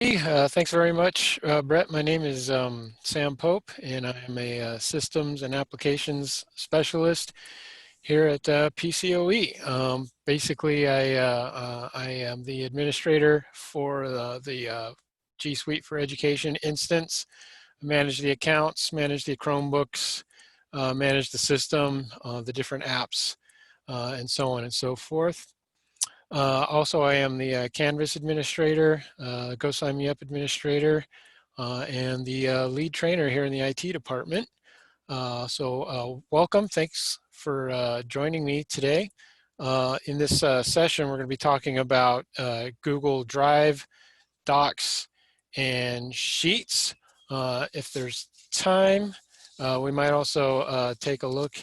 Thanks very much, Brett. My name is Sam Pope, and I'm a systems and applications specialist here at PCOE. Basically, I am the administrator for the G Suite for Education instance. I manage the accounts, manage the Chromebooks, manage the system, the different apps, and so on and so forth. Also, I am the Canvas administrator, Go Sign Me Up administrator, and the lead trainer here in the IT department. Welcome. Thanks for joining me today. In this session, we're going to be talking about Google Drive, Docs, and Sheets. If there's time, we might also take a look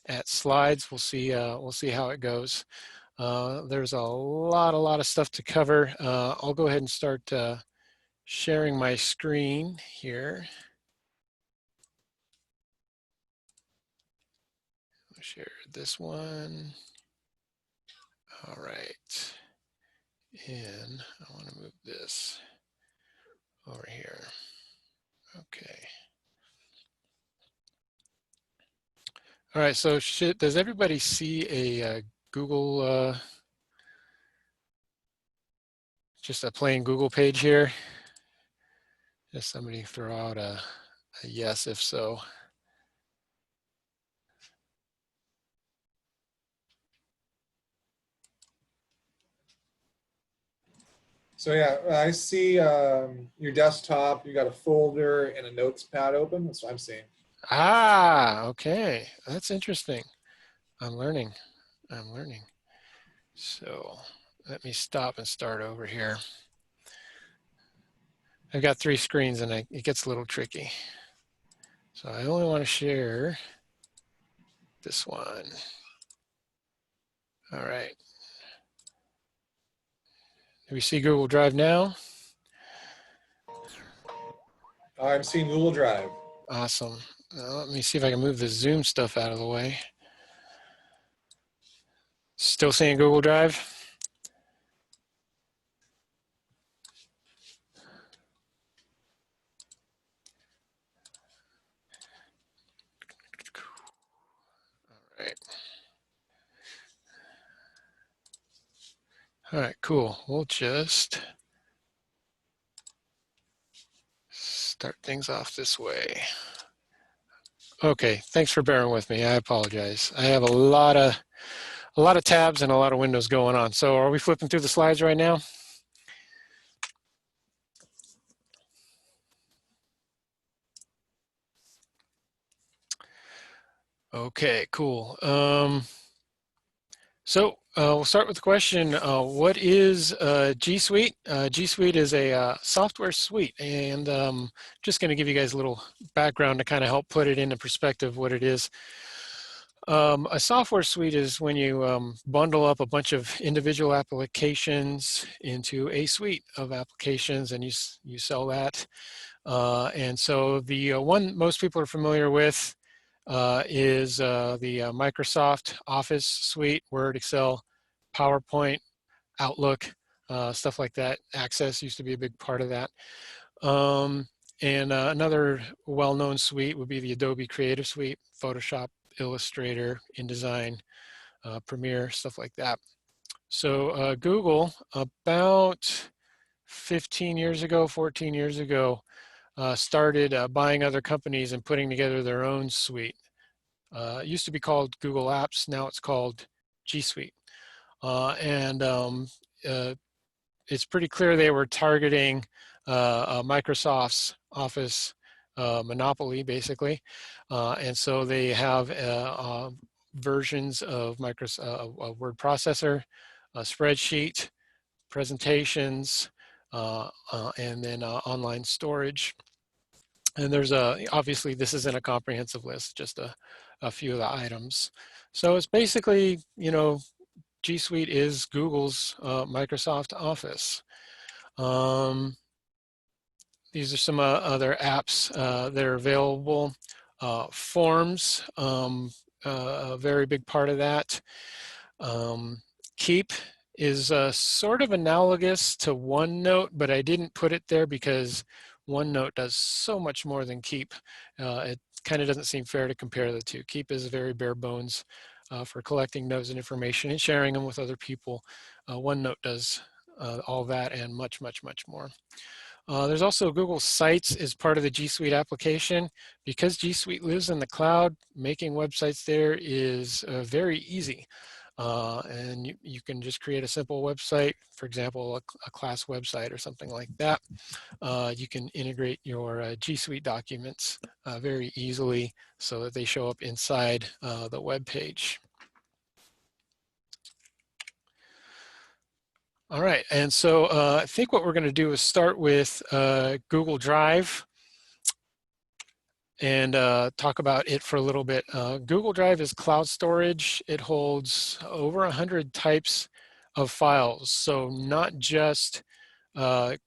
at slides. We'll see how it goes. There's a lot of stuff to cover. I'll go ahead and start sharing my screen here. I'll share this one. All right. And I want to move this over here. Okay. All right, so does everybody see a Google, just a plain Google page here? Just somebody throw out a yes if so. So yeah, I see your desktop, you got a folder and a notes pad open. That's what I'm seeing. Ah, okay. That's interesting. I'm learning. So let me stop and start over here. I've got 3 screens and it gets a little tricky. So I only want to share this one. All right. Do we see Google Drive now? I'm seeing Google Drive. Awesome. Let me see if I can move the Zoom stuff out of the way. Still seeing Google Drive? All right. All right, cool. We'll just start things off this way. Okay, thanks for bearing with me. I apologize. I have a lot of tabs and a lot of windows going on. So are we flipping through the slides right now? Okay, cool. We'll start with the question, what is G Suite? G Suite is a software suite, and just going to give you guys a little background to kind of help put it into perspective what it is. A software suite is when you bundle up a bunch of individual applications into a suite of applications and you sell that. And so the one most people are familiar with is the Microsoft Office suite, Word, Excel, PowerPoint, Outlook, stuff like that. Access used to be a big part of that. And another well-known suite would be the Adobe Creative Suite, Photoshop, Illustrator, InDesign, Premiere, stuff like that. So Google, about 15 years ago, 14 years ago, started buying other companies and putting together their own suite. It used to be called Google Apps, now it's called G Suite. It's pretty clear they were targeting Microsoft's Office monopoly, basically. And so they have versions of Microsoft, a word processor, a spreadsheet, presentations, and then online storage. And there's obviously this isn't a comprehensive list, just a few of the items. So it's basically, you know, G Suite is Google's Microsoft Office. These are some other apps that are available. Forms, a very big part of that. Keep is sort of analogous to OneNote, but I didn't put it there because OneNote does so much more than Keep. It kind of doesn't seem fair to compare the two. Keep is very bare bones for collecting notes and information and sharing them with other people. OneNote does all that and much, much, much more. There's also Google Sites as part of the G Suite application. Because G Suite lives in the cloud, making websites there is very easy. And you can just create a simple website, for example, a class website or something like that. You can integrate your G Suite documents very easily so that they show up inside the web page. All right, and so I think what we're going to do is start with Google Drive and talk about it for a little bit. Google Drive is cloud storage. It holds over 100 types of files, so not just the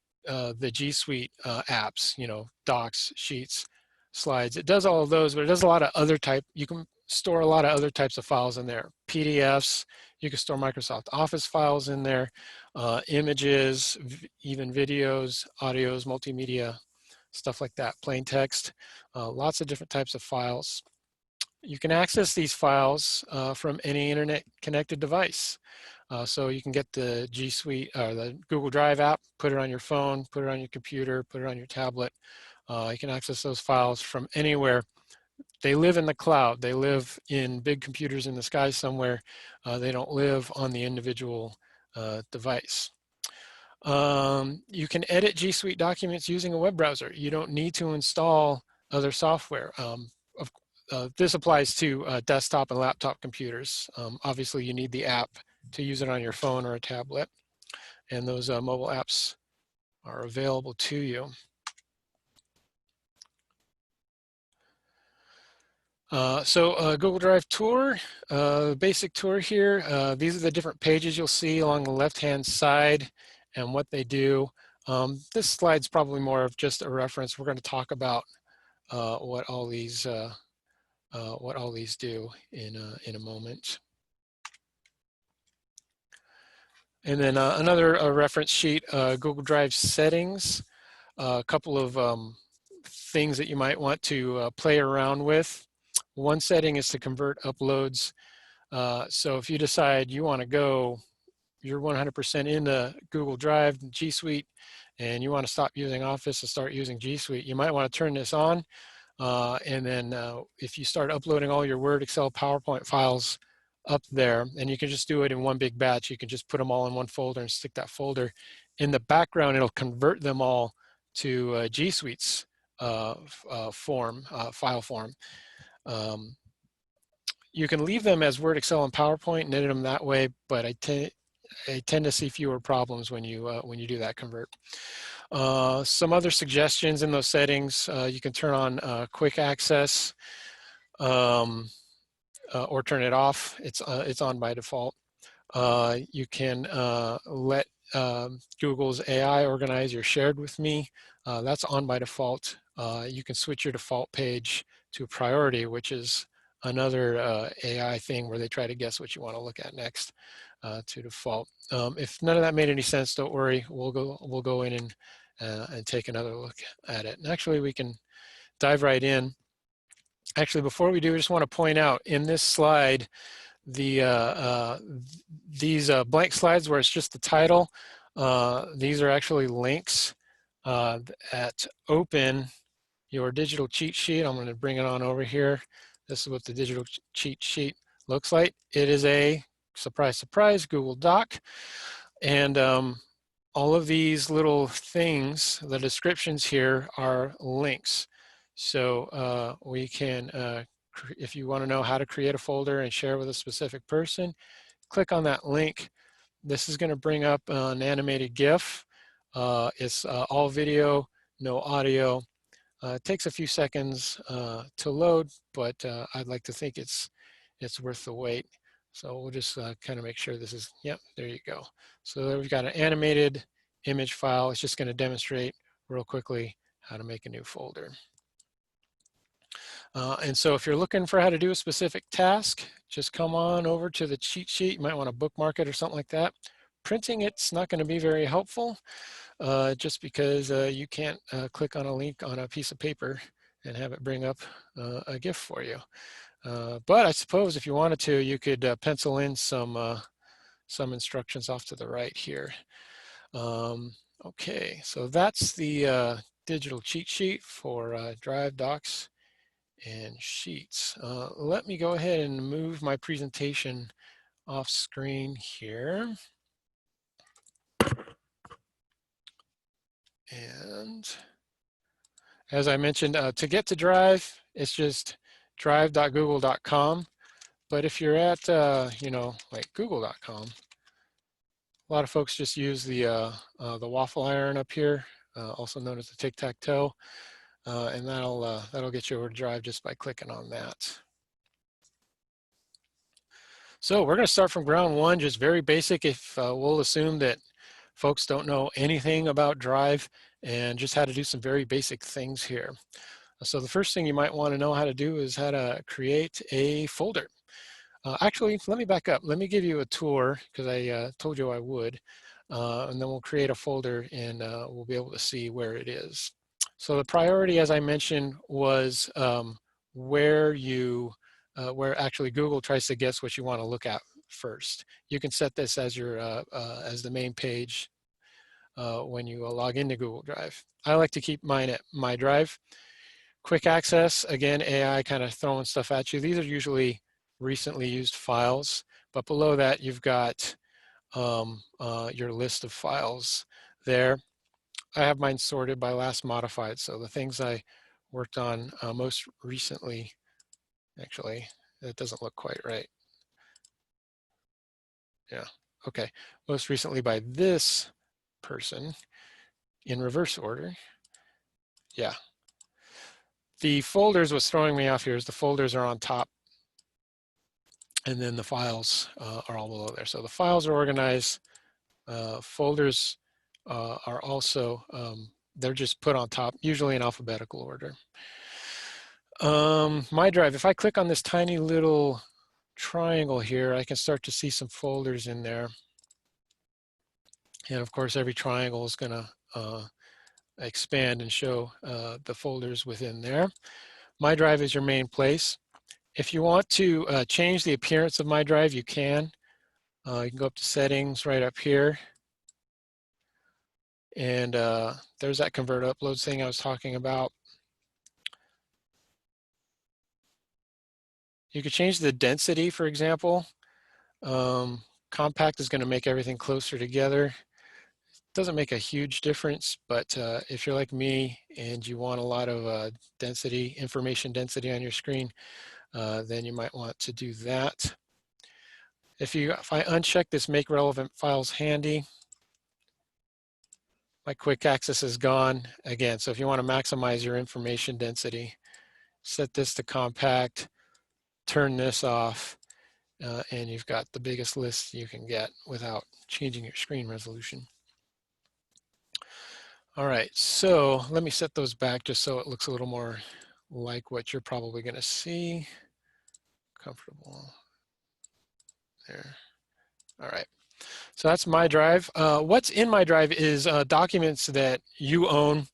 G Suite apps, you know, docs, sheets, slides. It does all of those, but it does a lot of other type. You can store a lot of other types of files in there. PDFs, you can store Microsoft Office files in there, images, even videos, audios, multimedia, stuff like that, plain text, lots of different types of files. You can access these files from any internet connected device. So you can get the G Suite or the Google Drive app, put it on your phone, put it on your computer, put it on your tablet. You can access those files from anywhere. They live in the cloud. They live in big computers in the sky somewhere. They don't live on the individual device. You can edit G Suite documents using a web browser. You don't need to install other software. This applies to desktop and laptop computers. Obviously, you need the app to use it on your phone or a tablet, and those mobile apps are available to you. Google Drive tour, basic tour here. These are the different pages you'll see along the left-hand side and what they do. This slide's probably more of just a reference. We're going to talk about what all these do in a moment. And then another reference sheet, Google Drive settings, a couple of things that you might want to play around with. One setting is to convert uploads. So if you decide you want to go, you're 100% into Google Drive, G Suite, and you want to stop using Office and start using G Suite, you might want to turn this on. And then if you start uploading all your Word, Excel, PowerPoint files up there, and you can just do it in one big batch. You can just put them all in one folder and stick that folder. In the background, it'll convert them all to G Suite's file form. You can leave them as Word, Excel, and PowerPoint and edit them that way, but I tend to see fewer problems when you do that convert. Some other suggestions in those settings, you can turn on quick access or turn it off. It's on by default. You can let Google's AI organize your shared with me. That's on by default. You can switch your default page to priority, which is another AI thing where they try to guess what you want to look at next to default. If none of that made any sense, don't worry. We'll go in and take another look at it. And actually, we can dive right in. Actually, before we do, I just want to point out in this slide, these blank slides where it's just the title, these are actually links at Open Your Digital Cheat Sheet. I'm going to bring it on over here. This is what the digital cheat sheet looks like. It is a, surprise, surprise, Google Doc. And all of these little things, the descriptions here are links. So we can, if you want to know how to create a folder and share with a specific person, click on that link. This is going to bring up an animated GIF. It's all video, no audio. It takes a few seconds to load, but I'd like to think it's worth the wait. So we'll just kind of make sure this is, yep, there you go. So there we've got an animated image file. It's just going to demonstrate real quickly how to make a new folder. And so if you're looking for how to do a specific task, just come on over to the cheat sheet. You might want to bookmark it or something like that. printing it's not going to be very helpful, just because you can't click on a link on a piece of paper and have it bring up a GIF for you. But I suppose if you wanted to, you could pencil in some instructions off to the right here. Okay, so that's the digital cheat sheet for Drive, Docs, and Sheets. Let me go ahead and move my presentation off screen here. And as I mentioned, to get to Drive, it's just drive.google.com. But if you're at, you know, like google.com, a lot of folks just use the waffle iron up here, also known as the tic-tac-toe, and that'll get you over to Drive just by clicking on that. So we're going to start from ground one, just very basic. If we'll assume that folks don't know anything about Drive and just how to do some very basic things here. So the first thing you might want to know how to do is how to create a folder. Actually, let me back up. Let me give you a tour because I told you I would, and then we'll create a folder and we'll be able to see where it is. So the priority, as I mentioned, was where actually Google tries to guess what you want to look at first. You can set this as your as the main page when you log into Google Drive. I like to keep mine at My Drive. Quick access, again, AI kind of throwing stuff at you. These are usually recently used files, but below that you've got your list of files there. I have mine sorted by last modified, so the things I worked on most recently, actually, that doesn't look quite right. Yeah, okay. Most recently by this person in reverse order. Yeah. The folders, what's throwing me off here is the folders are on top and then the files are all below there. So the files are organized, folders are also, they're just put on top, usually in alphabetical order. My Drive, if I click on this tiny little triangle here, I can start to see some folders in there. And of course, every triangle is gonna expand and show the folders within there. My Drive is your main place. If you want to change the appearance of My Drive, you can. You can go up to settings right up here. And there's that convert uploads thing I was talking about. You could change the density, for example. Compact is going to make everything closer together. Doesn't make a huge difference, but if you're like me and you want a lot of density, information density on your screen, then you might want to do that. If I uncheck this make relevant files handy, my quick access is gone again. So if you want to maximize your information density, set this to compact, turn this off, and you've got the biggest list you can get without changing your screen resolution. All right, so let me set those back just so it looks a little more like what you're probably going to see. Comfortable there. All right, so that's My Drive. What's in My Drive is documents that you own,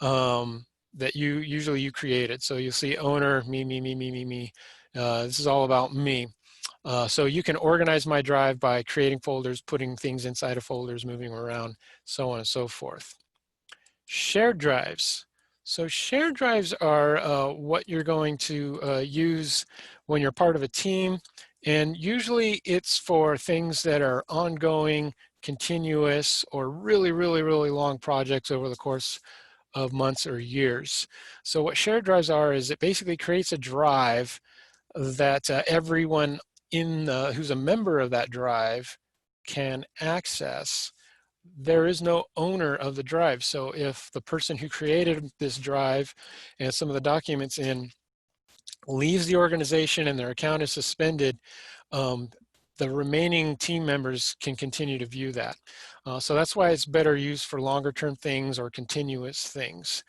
that you created. So you'll see owner, me. This is all about me. So you can organize My Drive by creating folders, putting things inside of folders, moving around, so on and so forth. Shared drives. So shared drives are what you're going to use when you're part of a team. And usually it's for things that are ongoing, continuous, or really long projects over the course of months or years. So what shared drives are is it basically creates a drive that everyone who's a member of that drive can access. There is no owner of the drive. So if the person who created this drive and some of the documents in leaves the organization and their account is suspended, the remaining team members can continue to view that. So that's why it's better used for longer term things or continuous things.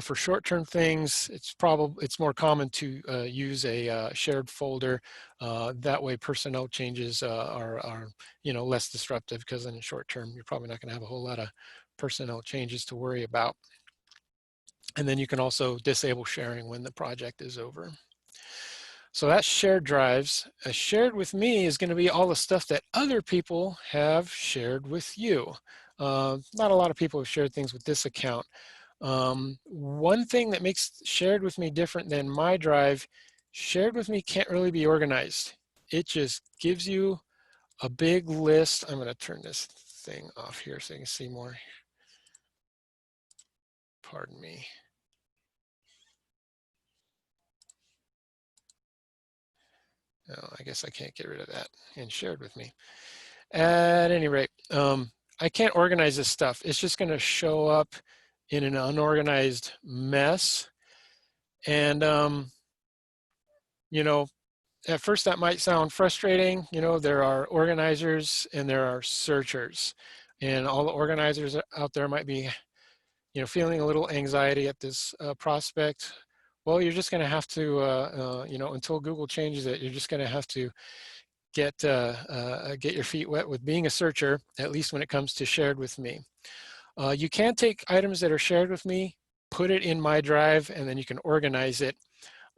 For short term things, it's more common to use a shared folder. That way personnel changes are less disruptive, because in the short term, you're probably not going to have a whole lot of personnel changes to worry about. And then you can also disable sharing when the project is over. So that's shared drives. Shared with me is going to be all the stuff that other people have shared with you. Not a lot of people have shared things with this account. One thing that makes shared with me different than my drive, shared with me can't really be organized. It just gives you a big list. I'm going to turn this thing off here so you can see more. Pardon me. No, I guess I can't get rid of that and shared with me. At any rate, I can't organize this stuff. It's just going to show up in an unorganized mess. And, at first that might sound frustrating. There are organizers and there are searchers. And all the organizers out there might be, feeling a little anxiety at this prospect. Well, you're just going to have to, until Google changes it, you're just going to have to get your feet wet with being a searcher, at least when it comes to shared with me. You can take items that are shared with me, put it in my drive, and then you can organize it.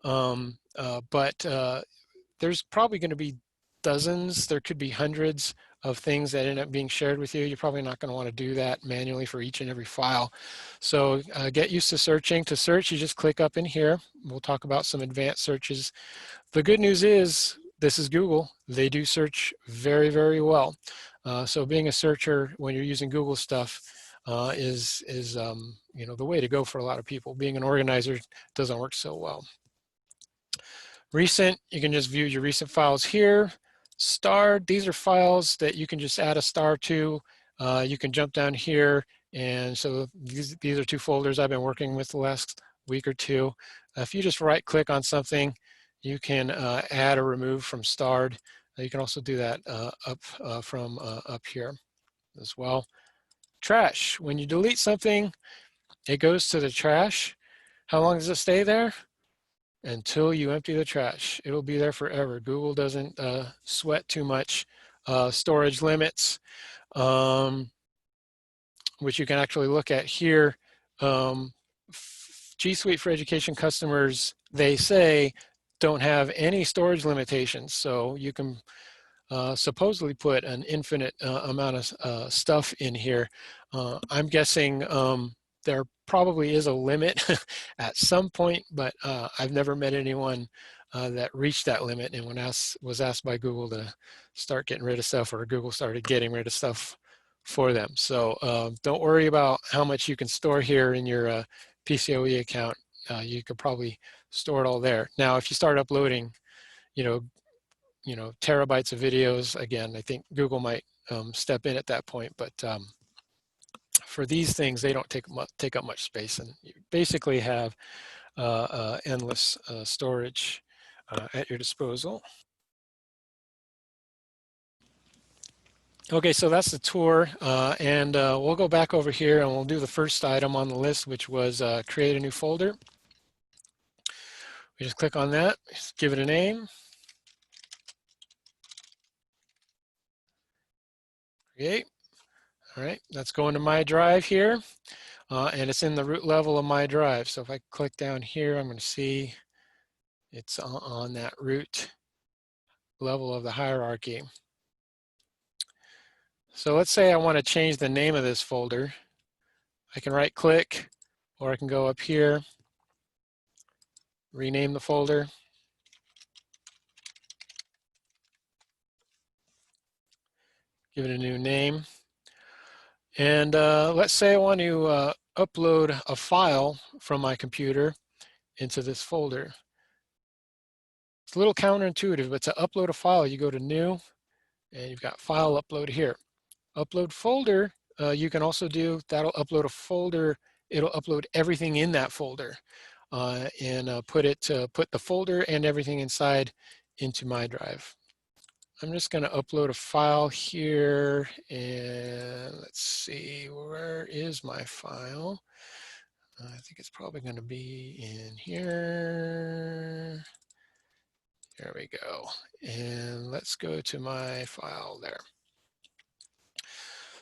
But there's probably going to be dozens, there could be hundreds of things that end up being shared with you. You're probably not going to want to do that manually for each and every file. So get used to searching. To search, you just click up in here. We'll talk about some advanced searches. The good news is, this is Google. They do search very, very well. So being a searcher when you're using Google stuff is the way to go for a lot of people. Being an organizer doesn't work so well. Recent, you can just view your recent files here. Starred, these are files that you can just add a star to. You can jump down here, and so these are two folders I've been working with the last week or two. If you just right click on something, you can add or remove from starred. You can also do that from up here as well. Trash, when you delete something, it goes to the trash. How long does it stay there? Until you empty the trash. It'll be there forever. Google doesn't sweat too much. Storage limits, which you can actually look at here. G Suite for Education customers, they say, don't have any storage limitations. So you can supposedly put an infinite amount of stuff in here. I'm guessing there probably is a limit at some point, but I've never met anyone that reached that limit and was asked by Google to start getting rid of stuff, or Google started getting rid of stuff for them. So don't worry about how much you can store here in your PCOE account. You could probably store it all there. Now, if you start uploading, terabytes of videos, again, I think Google might step in at that point, but for these things, they don't take up much space, and you basically have endless storage at your disposal. Okay, so that's the tour, and we'll go back over here and we'll do the first item on the list, which was create a new folder. We just click on that, just give it a name. Create. All right, that's going to my drive here, and it's in the root level of my drive. So if I click down here, I'm going to see it's on that root level of the hierarchy. So let's say I want to change the name of this folder. I can right click, or I can go up here, rename the folder. Give it a new name. And let's say I want to upload a file from my computer into this folder. It's a little counterintuitive, but to upload a file, you go to New, and you've got File Upload here. Upload folder, you can also do, that'll upload a folder. It'll upload everything in that folder and put the folder and everything inside into my drive. I'm just going to upload a file here, and let's see, where is my file? I think it's probably going to be in here. There we go. And let's go to my file there.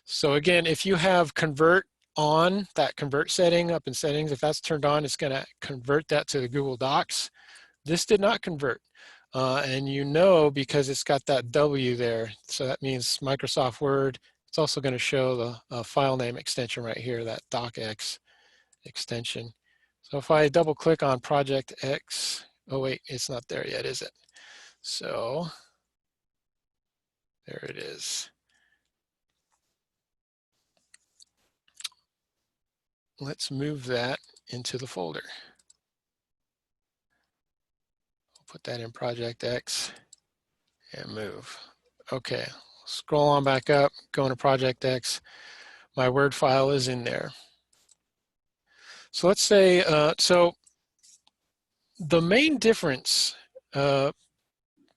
So again, if you have convert on, that convert setting up in settings, if that's turned on, it's going to convert that to the Google Docs. This did not convert. And you know, because it's got that W there, so that means Microsoft Word. It's also going to show the file name extension right here, that docx extension. So if I double click on Project X, oh wait, it's not there yet, is it? So there it is. Let's move that into the folder. I'll put that in Project X and move. Okay, scroll on back up, go into Project X. My Word file is in there. So let's say, so the main difference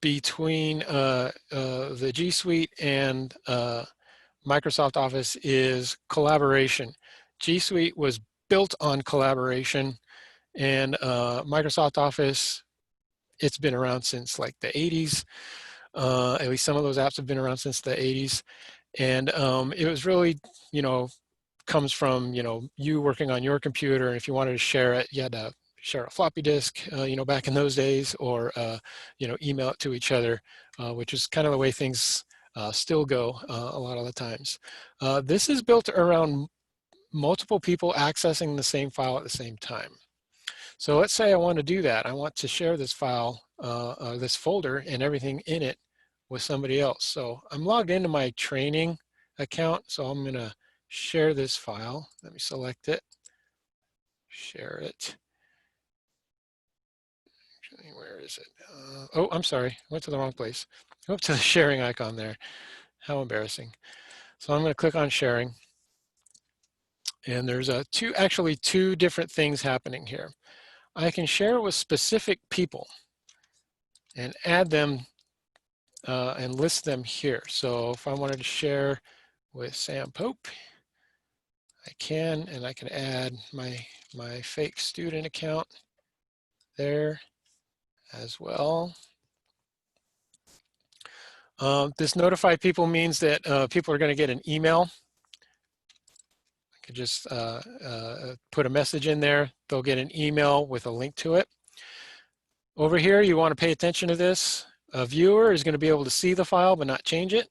between the G Suite and Microsoft Office is collaboration. G Suite was built on collaboration, and Microsoft Office, it's been around since like the 80s. At least some of those apps have been around since the 80s. And it was really, you know, comes from, you know, you working on your computer, and if you wanted to share it, you had to share a floppy disk, you know, back in those days, or, you know, email it to each other, which is kind of the way things still go a lot of the times. This is built around multiple people accessing the same file at the same time. So let's say I want to do that. I want to share this file, this folder and everything in it with somebody else. So I'm logged into my training account, so I'm going to share this file. Let me select it, share it. Where is it? Oh, I'm sorry, I went to the wrong place. Go up to the sharing icon there. How embarrassing. So I'm going to click on sharing. And there's actually two different things happening here. I can share with specific people and add them and list them here. So if I wanted to share with Sam Pope, I can, and I can add my fake student account there as well. This notify people means that people are going to get an email. I could just put a message in there. They'll get an email with a link to it. Over here, you want to pay attention to this. A viewer is going to be able to see the file but not change it.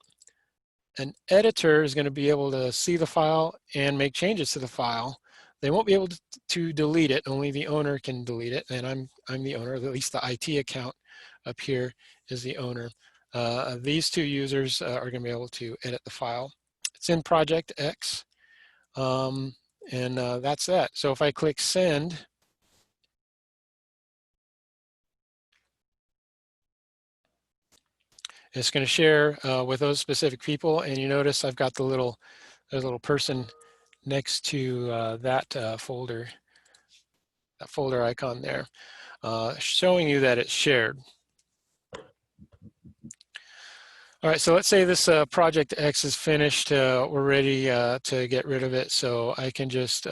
An editor is going to be able to see the file and make changes to the file. They won't be able to delete it. Only the owner can delete it, and I'm the owner. At least the IT account up here is the owner. These two users are going to be able to edit the file. It's in Project X, and that's that. So if I click send, it's going to share with those specific people, and you notice I've got the little person next to that folder icon there, showing you that it's shared. All right, so let's say this Project X is finished. We're ready to get rid of it, so I can just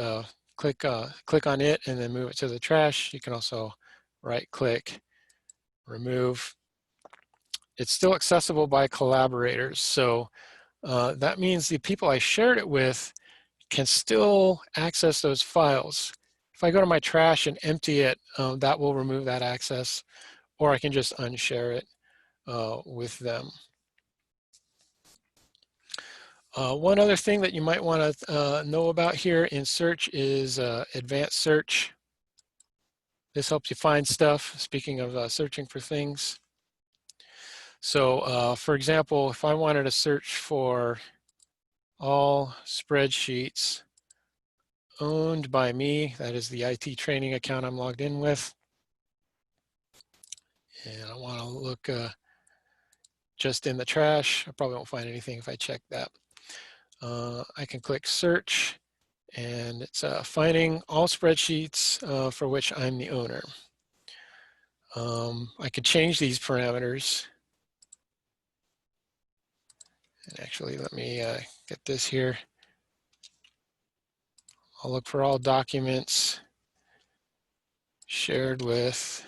click on it and then move it to the trash. You can also right-click, remove. It's still accessible by collaborators, so that means the people I shared it with can still access those files. If I go to my trash and empty it, that will remove that access, or I can just unshare it with them. One other thing that you might want to know about here in search is advanced search. This helps you find stuff, speaking of searching for things. So for example, if I wanted to search for all spreadsheets owned by me, that is the IT training account I'm logged in with, and I want to look just in the trash, I probably won't find anything if I check that. I can click search, and it's finding all spreadsheets for which I'm the owner. I could change these parameters. And actually, let me get this here. I'll look for all documents shared with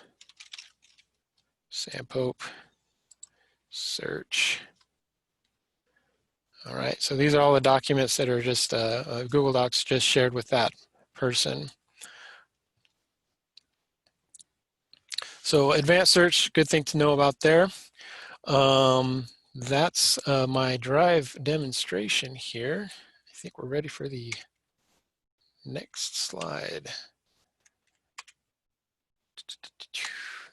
Sam Pope, search. All right, so these are all the documents that are just Google Docs just shared with that person. So advanced search, good thing to know about there. That's my Drive demonstration here. I think we're ready for the next slide.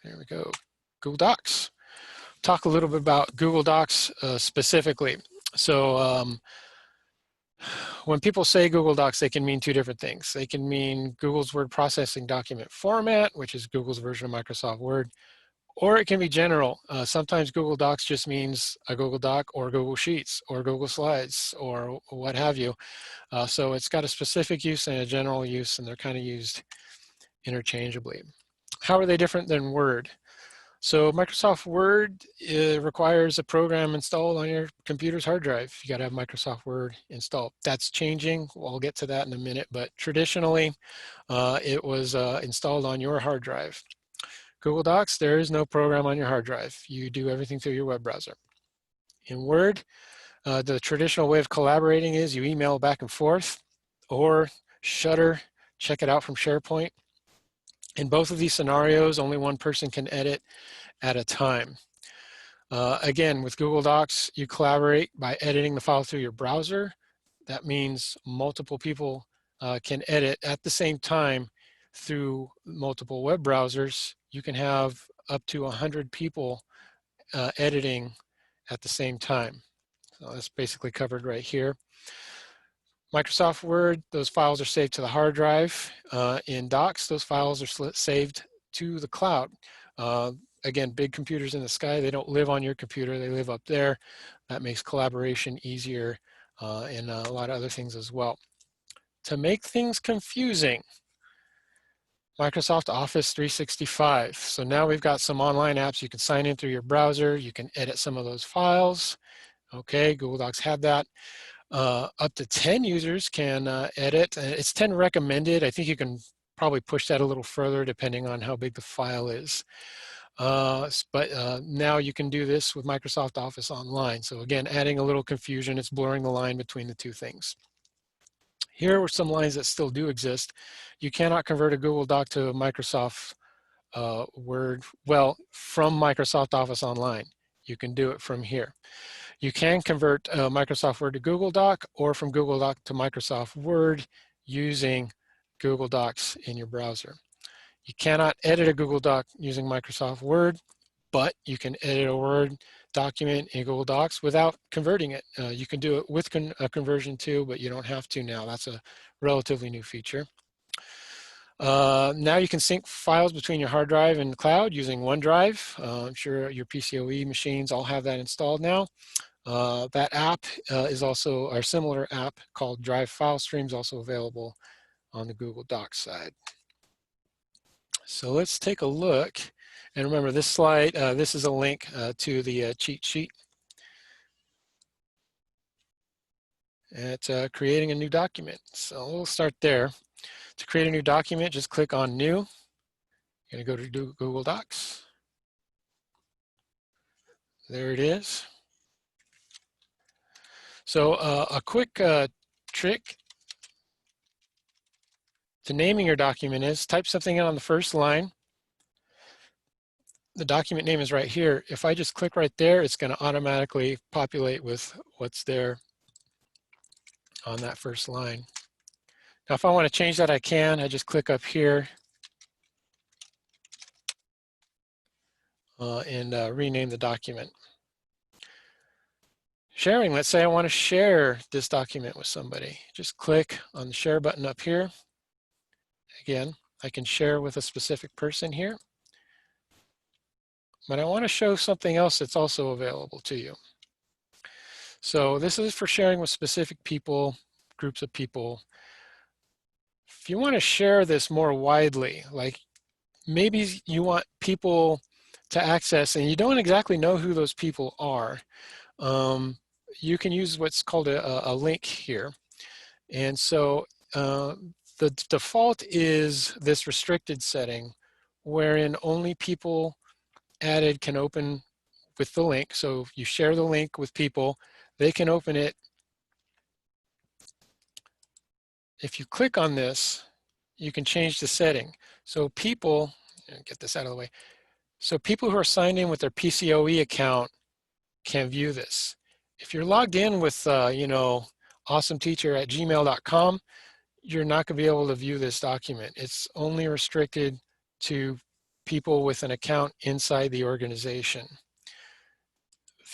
There we go. Google Docs. Talk a little bit about Google Docs specifically. So when people say Google Docs, they can mean two different things. They can mean Google's word processing document format, which is Google's version of Microsoft Word, or it can be general. Sometimes Google Docs just means a Google Doc or Google Sheets or Google Slides or what have you. So it's got a specific use and a general use, and they're kind of used interchangeably. How are they different than Word? So Microsoft Word requires a program installed on your computer's hard drive. You got to have Microsoft Word installed. That's changing. I'll get to that in a minute, but traditionally it was installed on your hard drive. Google Docs, there is no program on your hard drive. You do everything through your web browser. In Word, the traditional way of collaborating is you email back and forth, or Shutter, check it out from SharePoint. In both of these scenarios, only one person can edit at a time. Again, with Google Docs, you collaborate by editing the file through your browser. That means multiple people can edit at the same time through multiple web browsers. You can have up to 100 people editing at the same time. So that's basically covered right here. Microsoft Word, those files are saved to the hard drive. In Docs, those files are saved to the cloud. Again, big computers in the sky, they don't live on your computer, they live up there. That makes collaboration easier and a lot of other things as well. To make things confusing, Microsoft Office 365. So now we've got some online apps. You can sign in through your browser. You can edit some of those files. Okay, Google Docs had that. Up to 10 users can edit. It's 10 recommended. I think you can probably push that a little further depending on how big the file is. But now you can do this with Microsoft Office Online. So again, adding a little confusion, it's blurring the line between the two things. Here are some lines that still do exist. You cannot convert a Google Doc to a Microsoft Word, well, from Microsoft Office Online. You can do it from here. You can convert Microsoft Word to Google Doc, or from Google Doc to Microsoft Word using Google Docs in your browser. You cannot edit a Google Doc using Microsoft Word, but you can edit a Word document in Google Docs without converting it. You can do it with a conversion too, but you don't have to now. That's a relatively new feature. Now you can sync files between your hard drive and the cloud using OneDrive. I'm sure your PCOE machines all have that installed now. That app is also, our similar app called Drive File Streams, also available on the Google Docs side. So let's take a look. And remember, this slide, this is a link to the cheat sheet. And it's creating a new document. So we'll start there. To create a new document, just click on New. You're going to go to Google Docs. There it is. So a quick trick to naming your document is type something in on the first line. The document name is right here. If I just click right there, it's going to automatically populate with what's there on that first line. Now, if I want to change that, I can. I just click up here and rename the document. Sharing, let's say I want to share this document with somebody. Just click on the share button up here. Again, I can share with a specific person here. But I want to show something else that's also available to you. So this is for sharing with specific people, groups of people. If you want to share this more widely, like maybe you want people to access and you don't exactly know who those people are, you can use what's called a link here. And so the default is this restricted setting wherein only people added can open with the link. So if you share the link with people, they can open it. If you click on this, you can change the setting. So people, get this out of the way. So people who are signed in with their PCOE account can view this. If you're logged in with, awesometeacher@gmail.com, you're not going to be able to view this document. It's only restricted to people with an account inside the organization.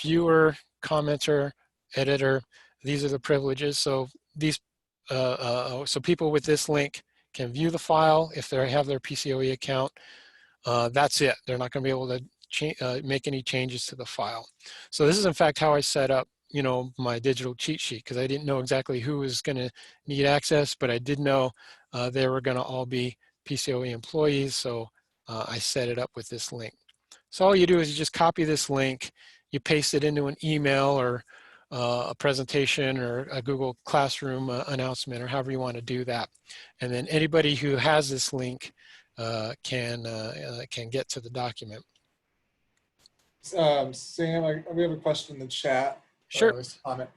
Viewer, commenter, editor, these are the privileges. So so people with this link can view the file if they have their PCOE account. That's it. They're not going to be able to make any changes to the file. So this is in fact how I set up, my digital cheat sheet, because I didn't know exactly who was going to need access, but I did know they were going to all be PCOE employees. So I set it up with this link. So all you do is you just copy this link, you paste it into an email or a presentation or a Google Classroom announcement, or however you want to do that. And then anybody who has this link can get to the document. Sam, we have a question in the chat. Sure. Comment.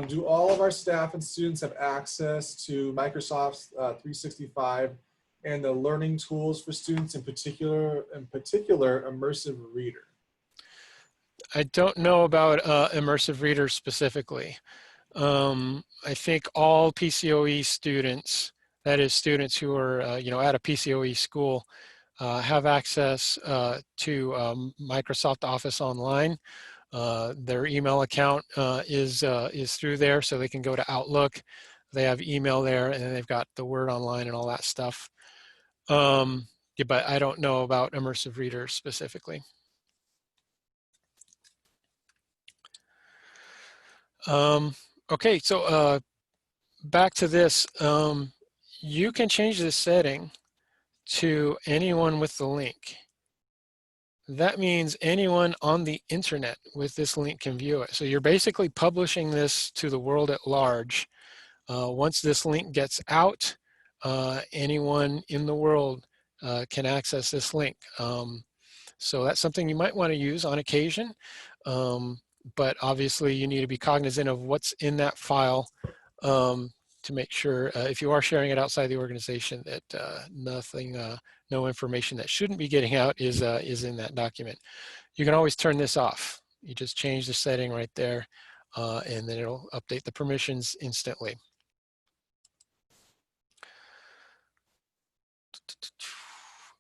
Do all of our staff and students have access to Microsoft 365 and the learning tools for students, in particular Immersive Reader? I don't know about Immersive Reader specifically. I think all PCOE students, that is students who are at a PCOE school, have access to Microsoft Office Online. Their email account is through there, so they can go to Outlook. They have email there, and they've got the Word Online and all that stuff. Yeah, but I don't know about Immersive Reader specifically. Okay, so back to this. You can change this setting to anyone with the link. That means anyone on the internet with this link can view it. So you're basically publishing this to the world at large. Once this link gets out, anyone in the world can access this link. So that's something you might want to use on occasion, but obviously you need to be cognizant of what's in that file to make sure if you are sharing it outside the organization that no information that shouldn't be getting out is in that document. You can always turn this off. You just change the setting right there, and then it'll update the permissions instantly.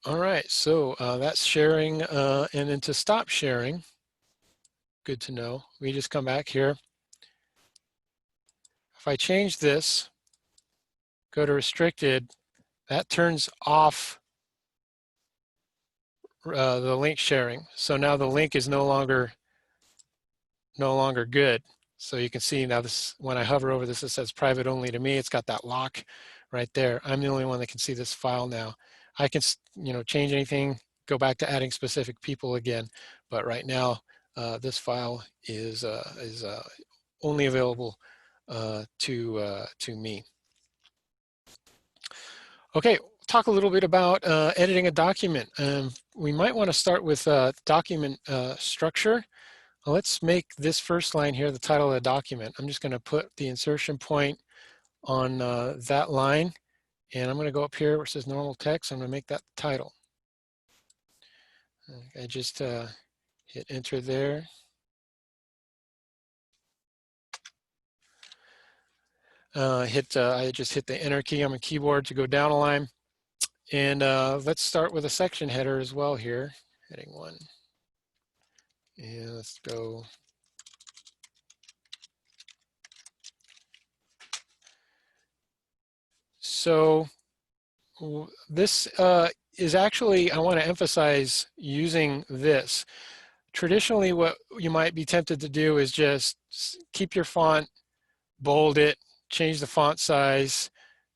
All right, so that's sharing, and then to stop sharing, good to know, we just come back here. If I change this, go to restricted, that turns off the link sharing. So now the link is no longer good. So you can see now this, when I hover over this, it says private only to me. It's got that lock right there. I'm the only one that can see this file now. I can, change anything, go back to adding specific people again. But right now, this file is only available to me. Okay, talk a little bit about editing a document. We might want to start with document structure. Let's make this first line here the title of the document. I'm just going to put the insertion point on that line, and I'm going to go up here where it says normal text. I'm going to make that the title. I just hit enter there. I just hit the enter key on my keyboard to go down a line. And let's start with a section header as well here, heading 1. And let's go. So this is actually, I want to emphasize using this. Traditionally, what you might be tempted to do is just keep your font, bold it, change the font size,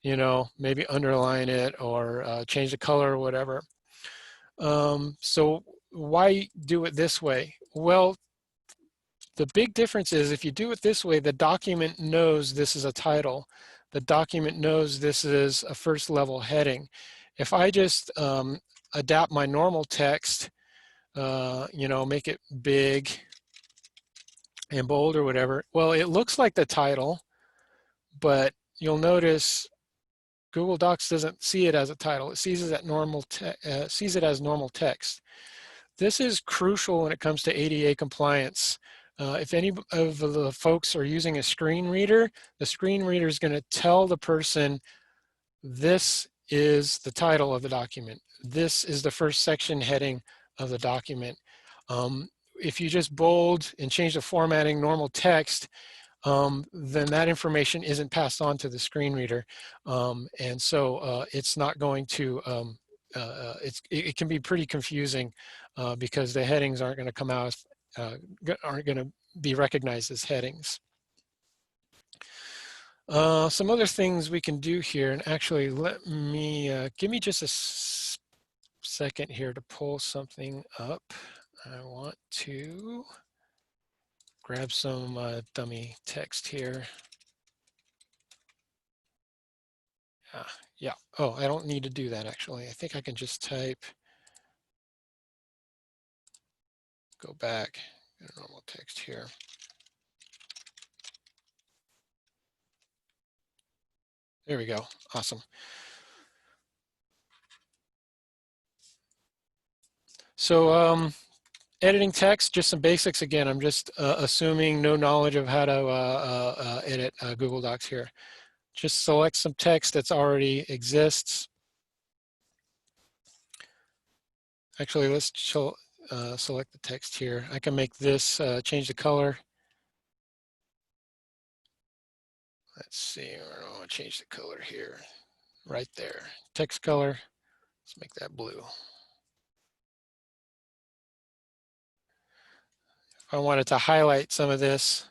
maybe underline it or change the color or whatever. So why do it this way? Well, The big difference is if you do it this way, the document knows this is a title. The document knows this is a first level heading. If I just adapt my normal text, make it big and bold or whatever, well, it looks like the title, but you'll notice Google Docs doesn't see it as a title. It sees it as normal text. This is crucial when it comes to ADA compliance. If any of the folks are using a screen reader, the screen reader is going to tell the person, this is the title of the document. This is the first section heading of the document. If you just bold and change the formatting, normal text, then that information isn't passed on to the screen reader. And so it's not going to, it can be pretty confusing because the headings aren't going to come out, aren't going to be recognized as headings. Some other things we can do here, and actually let me, give me just a second here to pull something up. I want to grab some dummy text here. Yeah, oh, I don't need to do that actually. I think I can just type, go back, normal text here. There we go, awesome. So editing text, just some basics. Again, I'm just assuming no knowledge of how to edit Google Docs here. Just select some text that's already exists. Actually, let's select the text here. I can make this, change the color. Let's see, I want to change the color here. Right there, text color. Let's make that blue. If I wanted to highlight some of this,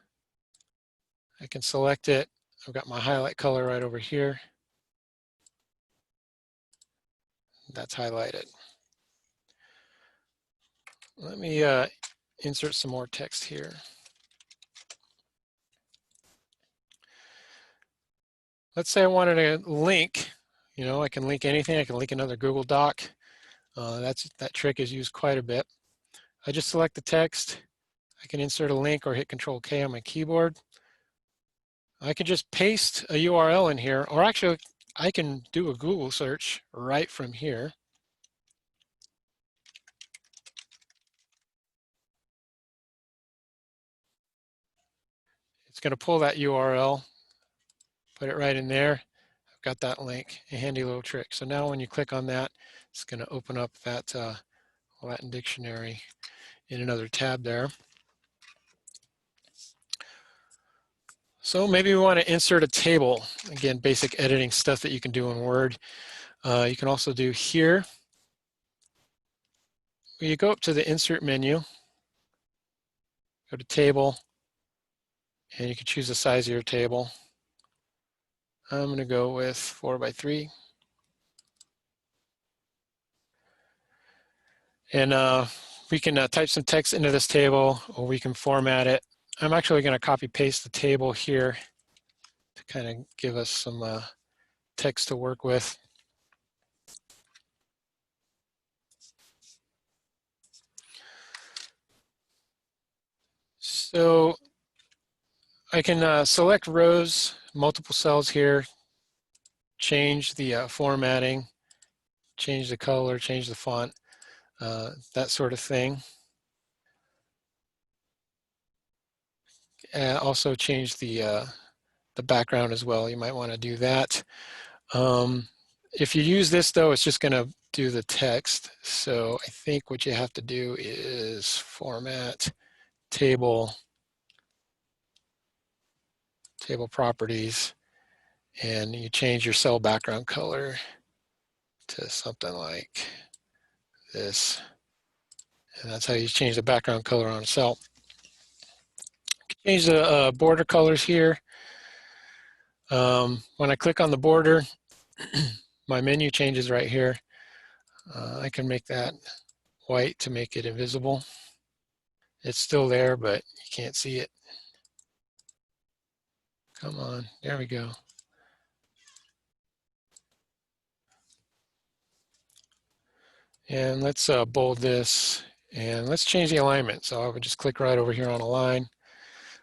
I can select it. I've got my highlight color right over here. That's highlighted. Let me insert some more text here. Let's say I wanted a link. I can link anything. I can link another Google Doc. That trick is used quite a bit. I just select the text. I can insert a link or hit Control K on my keyboard. I can just paste a URL in here, or actually I can do a Google search right from here. It's going to pull that URL, put it right in there. I've got that link, a handy little trick. So now when you click on that, it's going to open up that Latin dictionary in another tab there. So maybe we want to insert a table. Again, basic editing stuff that you can do in Word. You can also do here. When you go up to the Insert menu, go to Table, and you can choose the size of your table. I'm going to go with 4x3. And we can type some text into this table, or we can format it. I'm actually going to copy paste the table here to kind of give us some text to work with. So I can select rows, multiple cells here, change the formatting, change the color, change the font, that sort of thing. Also change the background as well. You might want to do that. If you use this though, it's just going to do the text. So I think what you have to do is format table properties, and you change your cell background color to something like this. And that's how you change the background color on a cell. Change the border colors here. When I click on the border, my menu changes right here. I can make that white to make it invisible. It's still there, but you can't see it. Come on, there we go. And let's bold this, and let's change the alignment. So I would just click right over here on a line.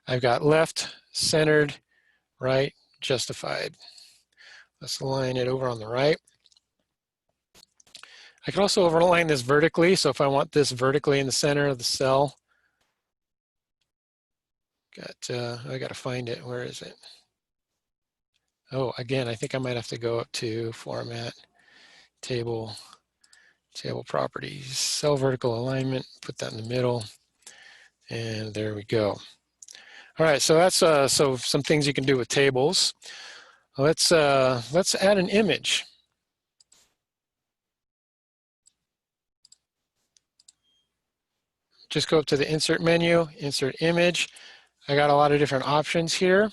I've got left, centered, right, justified. Let's align it over on the right. I can also overline this vertically. So if I want this vertically in the center of the cell, I got to find it. Where is it? Oh, again, I think I might have to go up to Format, Table, Table Properties, Cell Vertical Alignment, put that in the middle, and there we go. All right, so that's so some things you can do with tables. Let's add an image. Just go up to the Insert menu, Insert Image. I got a lot of different options here.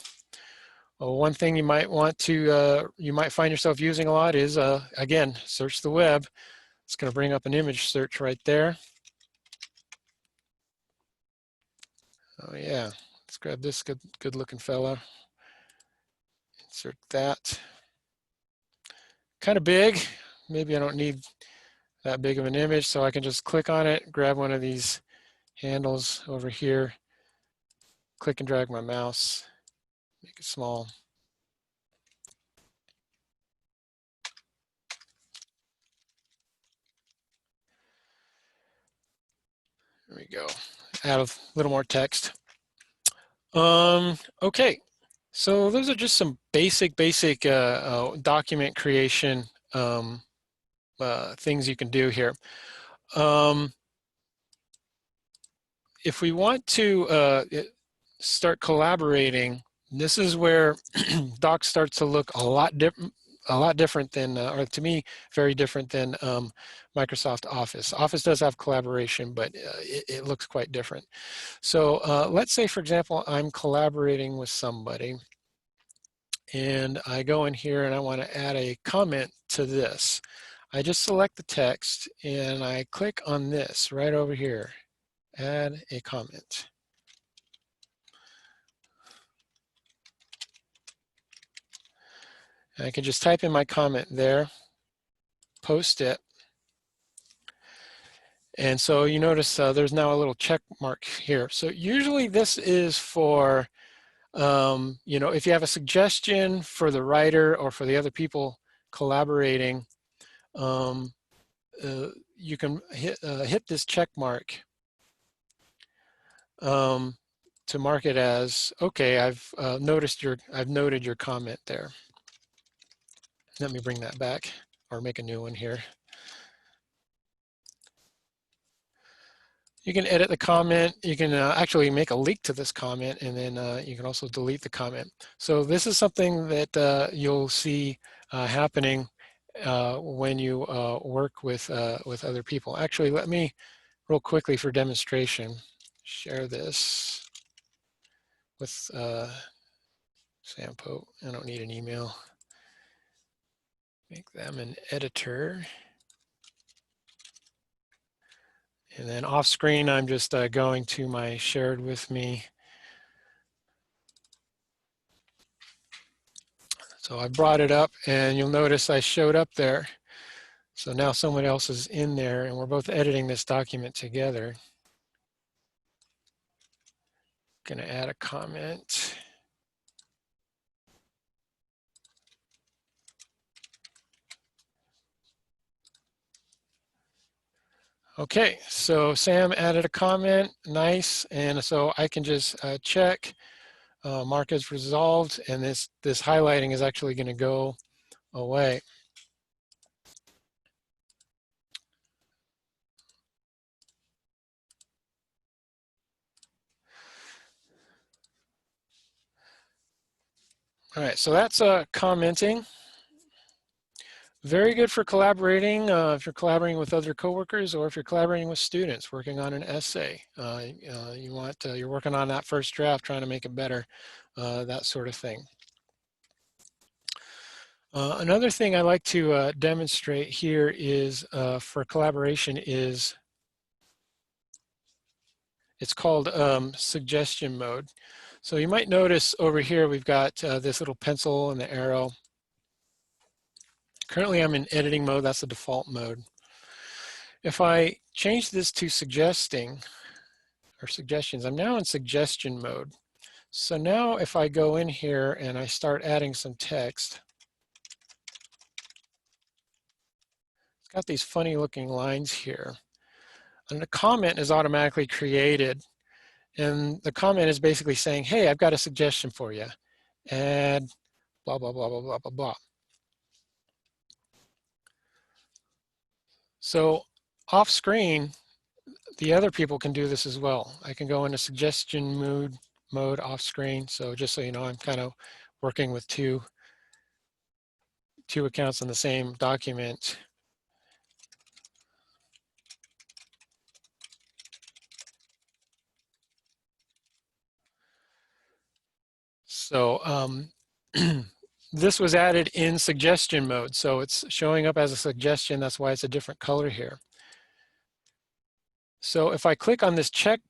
Well, one thing you might want to, you might find yourself using a lot is, again, search the web. It's going to bring up an image search right there. Oh yeah, let's grab this good looking fella. Insert that. Kind of big. Maybe I don't need that big of an image, so I can just click on it, grab one of these handles over here, click and drag my mouse, make it small. There we go. Add a little more text. Okay, so those are just some basic document creation things you can do here. If we want to start collaborating, this is where Docs starts to look a lot different than, or to me, very different than Microsoft Office. Office does have collaboration, but it looks quite different. So let's say, for example, I'm collaborating with somebody, and I go in here and I want to add a comment to this. I just select the text and I click on this right over here, add a comment. And I can just type in my comment there, post it. And so you notice there's now a little check mark here. So usually this is for, you know, if you have a suggestion for the writer or for the other people collaborating, you can hit this check mark to mark it as, okay, I've noted your comment there. Let me bring that back or make a new one here. You can edit the comment. You can actually make a link to this comment, and then you can also delete the comment. So this is something that you'll see happening when you work with other people. Actually, let me real quickly for demonstration share this with Sampo. I don't need an email. Make them an editor. And then off screen, I'm just going to my shared with me. So I brought it up and you'll notice I showed up there. So now someone else is in there and we're both editing this document together. Gonna add a comment. Okay, so Sam added a comment, nice. And so I can just check, mark as resolved, and this highlighting is actually gonna go away. All right, so that's commenting. Very good for collaborating, if you're collaborating with other coworkers or if you're collaborating with students working on an essay. You're working on that first draft, trying to make it better, that sort of thing. Another thing I like to demonstrate here is for collaboration is It's called suggestion mode. So you might notice over here we've got this little pencil and the arrow. Currently I'm in editing mode, that's the default mode. If I change this to suggesting or suggestions, I'm now in suggestion mode. So now if I go in here and I start adding some text, it's got these funny looking lines here. And the comment is automatically created. And the comment is basically saying, hey, I've got a suggestion for you. Add blah, blah, blah, blah, blah, blah, blah. So off screen, the other people can do this as well. I can go into suggestion mode off screen. So just so you know, I'm kind of working with two accounts in the same document. So this was added in suggestion mode. So it's showing up as a suggestion. That's why it's a different color here. So if I click on this check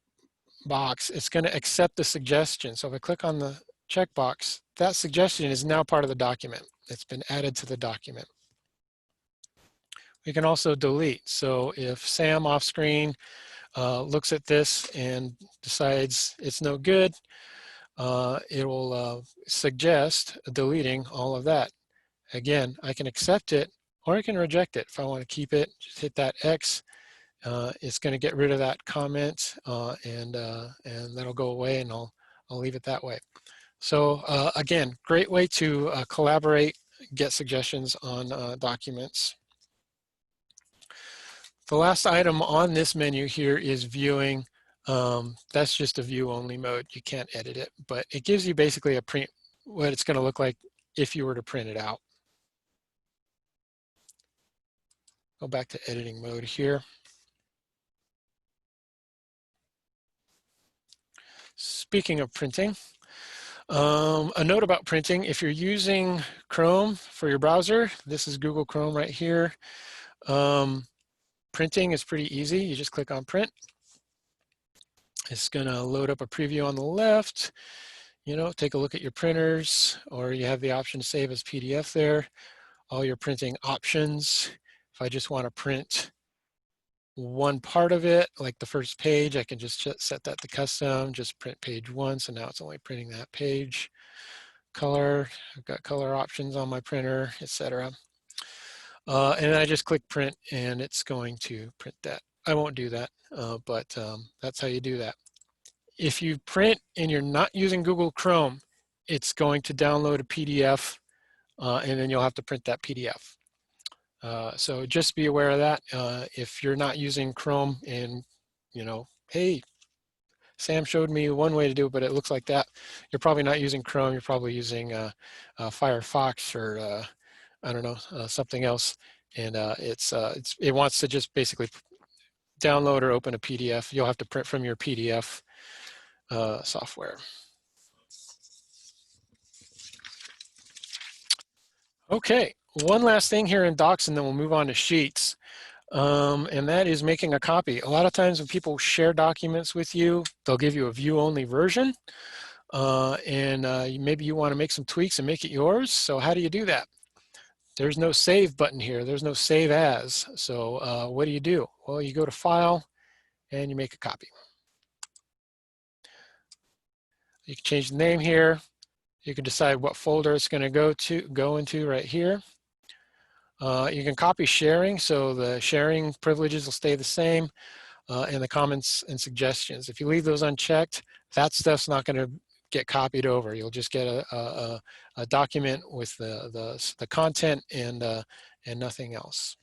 box, it's going to accept the suggestion. So if I click on the checkbox, that suggestion is now part of the document. It's been added to the document. We can also delete. So if Sam off screen looks at this and decides it's no good, it will suggest deleting all of that. Again, I can accept it or I can reject it. If I want to keep it, just hit that X. It's going to get rid of that comment and that'll go away, and I'll leave it that way. So again, great way to collaborate, get suggestions on documents. The last item on this menu here is viewing. That's just a view only mode. You can't edit it, but it gives you basically a print, what it's going to look like if you were to print it out. Go back to editing mode here. Speaking of printing, a note about printing, if you're using Chrome for your browser, this is Google Chrome right here. Printing is pretty easy. You just click on print. It's gonna load up a preview on the left. You know, take a look at your printers, or you have the option to save as PDF there. All your printing options. If I just want to print one part of it, like the first page, I can just set that to custom, just print page 1. So now it's only printing that page. Color, I've got color options on my printer, etc. And I just click print and it's going to print that. I won't do that, but that's how you do that. If you print and you're not using Google Chrome, it's going to download a PDF and then you'll have to print that PDF. So just be aware of that. If you're not using Chrome and, you know, hey, Sam showed me one way to do it, but it looks like that, you're probably not using Chrome. You're probably using Firefox or I don't know, something else. And it wants to just basically download or open a PDF. You'll have to print from your PDF software. Okay, one last thing here in Docs, and then we'll move on to Sheets. And that is making a copy. A lot of times when people share documents with you, they'll give you a view-only version. Maybe you want to make some tweaks and make it yours. So how do you do that? There's no save button here. There's no save as. So what do? Well, you go to File and you make a copy. You can change the name here. You can decide what folder it's going to go into right here. You can copy sharing, so the sharing privileges will stay the same, and the comments and suggestions. If you leave those unchecked, that stuff's not going to get copied over. You'll just get a document with the content and nothing else.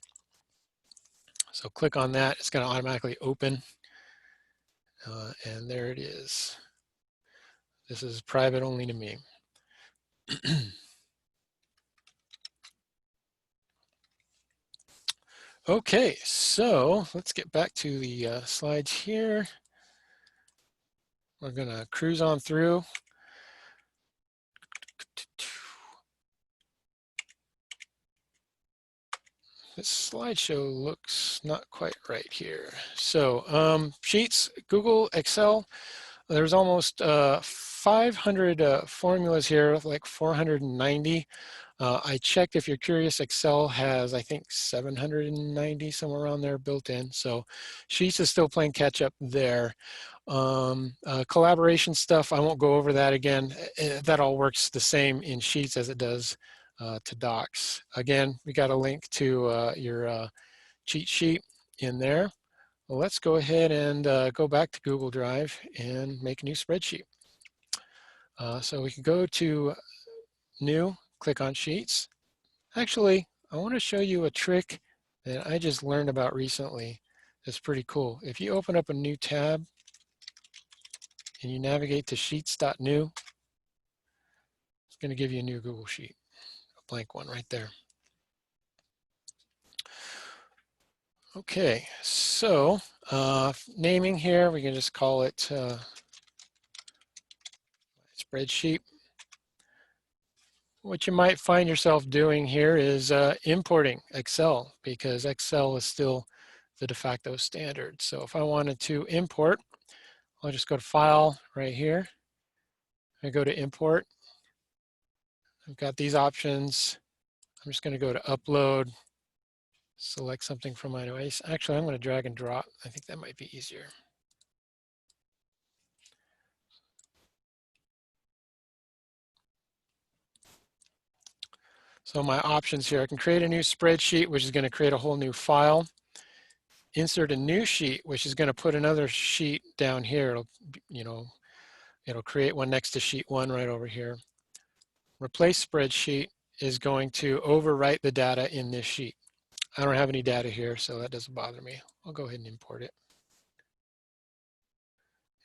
So click on that. It's going to automatically open, and there it is. This is private only to me. Okay, so let's get back to the slides here. We're going to cruise on through. This slideshow looks not quite right here. So Sheets, Google, Excel, there's almost 500 formulas here, like 490. I checked, if you're curious, Excel has, I think, 790, somewhere around there built in. So Sheets is still playing catch up there. Collaboration stuff, I won't go over that again. That all works the same in Sheets as it does to Docs. Again, we got a link to your cheat sheet in there. Well, let's go ahead and go back to Google Drive and make a new spreadsheet. So we can go to New, click on Sheets. Actually, I want to show you a trick that I just learned about recently that's pretty cool. If you open up a new tab and you navigate to sheets.new, it's going to give you a new Google Sheet, a blank one right there. Okay, so naming here, we can just call it spreadsheet. What you might find yourself doing here is importing Excel, because Excel is still the de facto standard. So if I wanted to import, I'll just go to File right here. I go to Import. I've got these options. I'm just going to go to Upload, select something from my device. Actually, I'm going to drag and drop. I think that might be easier. So my options here, I can create a new spreadsheet, which is going to create a whole new file. Insert a new sheet, which is going to put another sheet down here. It'll create one next to sheet 1 right over here. Replace spreadsheet is going to overwrite the data in this sheet. I don't have any data here, so that doesn't bother me. I'll go ahead and import it.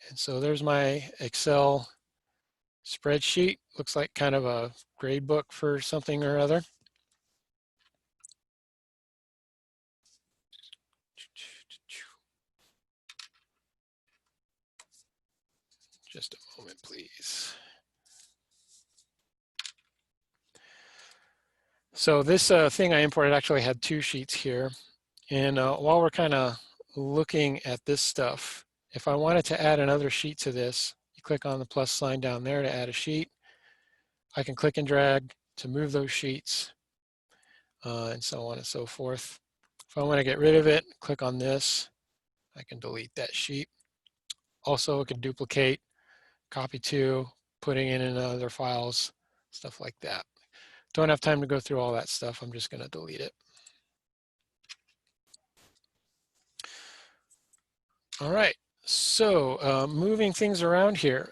And so there's my Excel spreadsheet. Looks like kind of a grade book for something or other. Just a moment, please. So this thing I imported actually had 2 sheets here. And while we're kind of looking at this stuff, if I wanted to add another sheet to this, you click on the plus sign down there to add a sheet. I can click and drag to move those sheets and so on and so forth. If I want to get rid of it, click on this. I can delete that sheet. Also, I can duplicate, copy to, putting it in other files, stuff like that. Don't have time to go through all that stuff. I'm just going to delete it. All right, so moving things around here.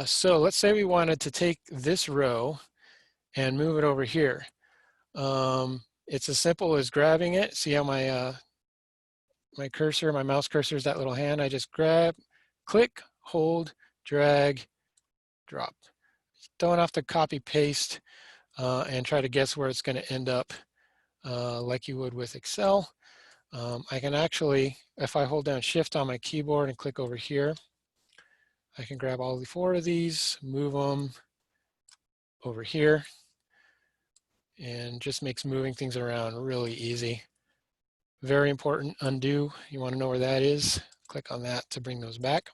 So let's say we wanted to take this row and move it over here. It's as simple as grabbing it. See how my my cursor, my mouse cursor is that little hand. I just grab, click, hold, drag, drop. Don't have to copy paste and try to guess where it's going to end up like you would with Excel. I can actually, if I hold down Shift on my keyboard and click over here, I can grab all 4 of these, move them over here, and just makes moving things around really easy. Very important, undo. You want to know where that is? Click on that to bring those back.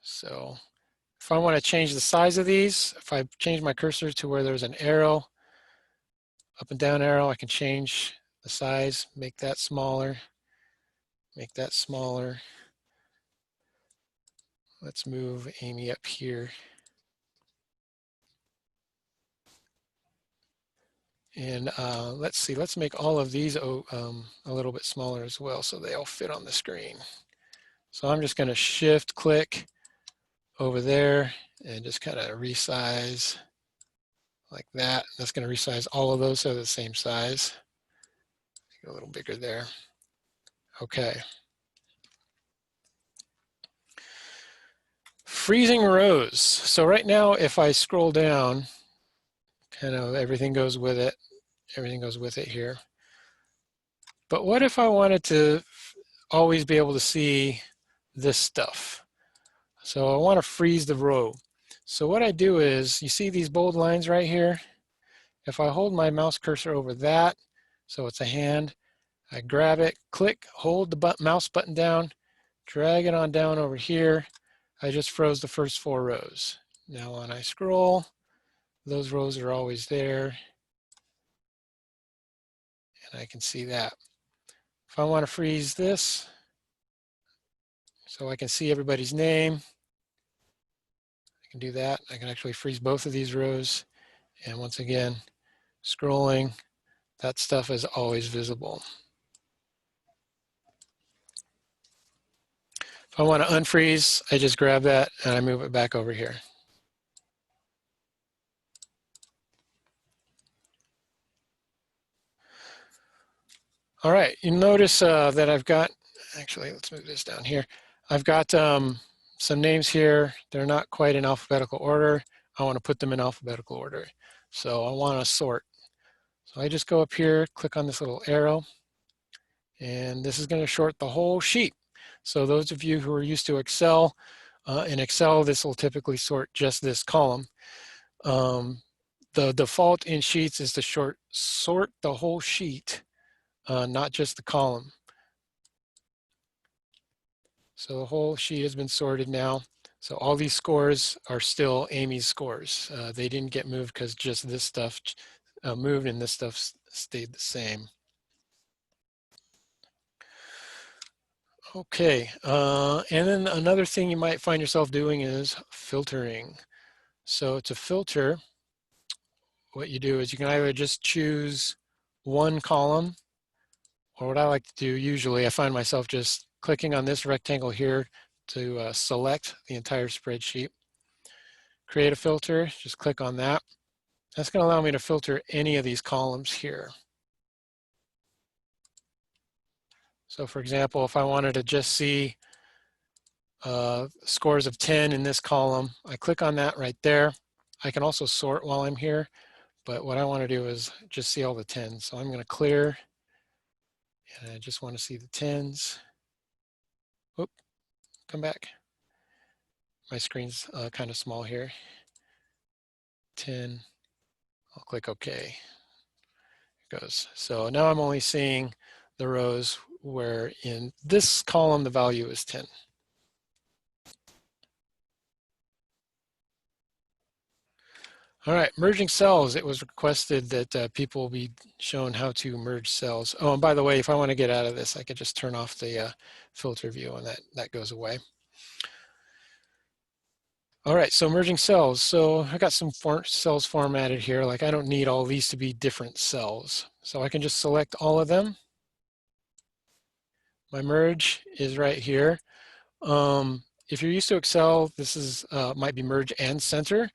So if I want to change the size of these, if I change my cursor to where there's an arrow, up and down arrow, I can change the size, make that smaller, make that smaller. Let's move Amy up here. And let's see, let's make all of these a little bit smaller as well so they all fit on the screen. So I'm just going to shift click over there and just kind of resize like that. That's going to resize all of those so they're the same size. Make it a little bigger there. Okay. Freezing rows. So right now, if I scroll down, kind of everything goes with it. Everything goes with it here. But what if I wanted to always be able to see this stuff? So I want to freeze the row. So what I do is, you see these bold lines right here? If I hold my mouse cursor over that, so it's a hand, I grab it, click, hold the mouse button down, drag it on down over here. I just froze the first 4 rows. Now when I scroll, those rows are always there, and I can see that. If I want to freeze this, so I can see everybody's name, I can do that. I can actually freeze both of these rows. And once again, scrolling, that stuff is always visible. If I want to unfreeze, I just grab that and I move it back over here. All right, you notice that I've got, actually, let's move this down here. I've got some names here. They're not quite in alphabetical order. I want to put them in alphabetical order. So I want to sort. So I just go up here, click on this little arrow, and this is going to sort the whole sheet. So those of you who are used to Excel, in Excel, this will typically sort just this column. The default in Sheets is to sort the whole sheet, not just the column. So the whole sheet has been sorted now. So all these scores are still Amy's scores. They didn't get moved because just this stuff moved and this stuff stayed the same. Okay, and then another thing you might find yourself doing is filtering. So to filter, what you do is you can either just choose one column, or what I like to do usually, I find myself just clicking on this rectangle here to select the entire spreadsheet. Create a filter, just click on that. That's going to allow me to filter any of these columns here. So for example, if I wanted to just see scores of 10 in this column, I click on that right there. I can also sort while I'm here, but what I want to do is just see all the 10s. So I'm going to clear, and I just want to see the 10s. Oop, come back. My screen's kind of small here. 10, I'll click OK. It goes. So now I'm only seeing the rows where in this column the value is 10. All right, merging cells. It was requested that people be shown how to merge cells. Oh, and by the way, if I want to get out of this, I could just turn off the filter view and that goes away. All right, so merging cells. So I got some cells formatted here. Like I don't need all these to be different cells. So I can just select all of them. My merge is right here. If you're used to Excel, this is might be merge and center.